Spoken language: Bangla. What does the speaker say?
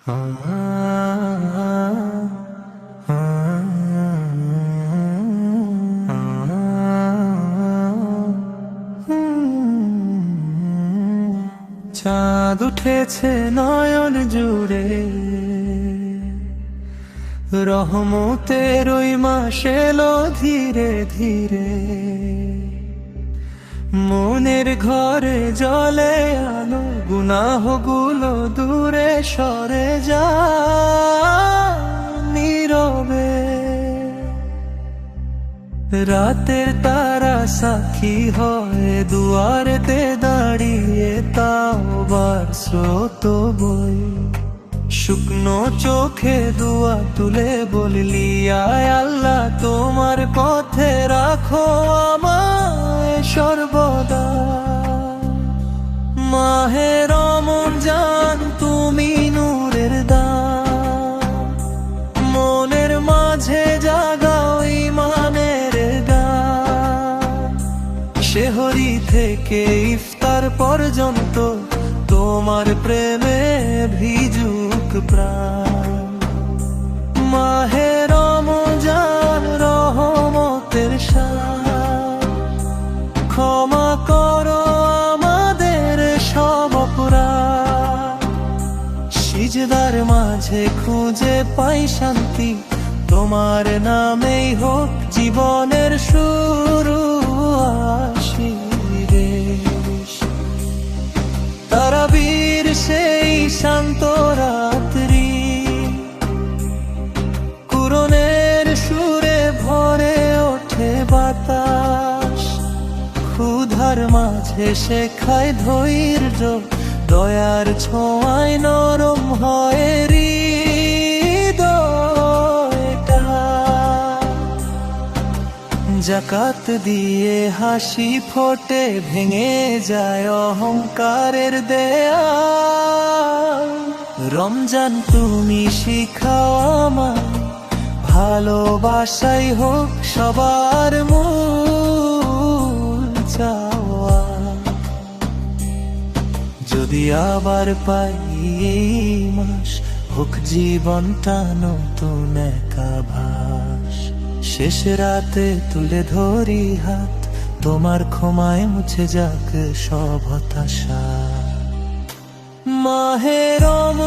চাঁদ উঠেছে নয়ন জুড়ে, রহমতের ওই মাস এলো ধীরে ধীরে। মনের ঘরে জ্বলে আলো, গুনাহগুলো দূরে সরে যায় নীরবে। রাতের তারা সাক্ষী হয় দুয়ারেতে দাঁড়িয়ে, তাওবার স্রোত বই। শুকনো চোখে দোয়া তুলে বললি, আয় আল্লাহ তোমার পথে রাখো আমায় সর্বদা। মাহে রমজান তুমি নূরের দান, মনের মাঝে জাগাও ঈমানের গান। সেহরি থেকে ইফতার পর্যন্ত তোমার প্রেমে ভিজুক প্রাণ। মাহে রমজান রহমতের সাথ, ক্ষমা করো আমাদের সব অপরাধ। সিজদার মাঝে খুঁজে পাই শান্তি, তোমার নামেই হোক জীবনের শুরু। তারাবীর সেই শান্ত রাত্রি, কুরআনের সুরে ভরে ওঠে বাতাস। ক্ষুধার মাঝে শেখায় ধৈর্য, দয়ার ছোঁয়ায় নরম হয় হৃদয়টা। যাকাত দিয়ে হাসি ফোটে, ভেঙে যায় অহংকারের দেয়াল। রমজান তুমি শিখাও আমায়, ভালোবাসাই হোক সবার মূল চাওয়া। যদি আবার পাই এই মাস, হোক জীবনটা নতুন এক আভাস। শেষ রাতে তুলে ধরি হাত, তোমার ক্ষমায় মুছে যাক সব হতাশা। মাহে রমজান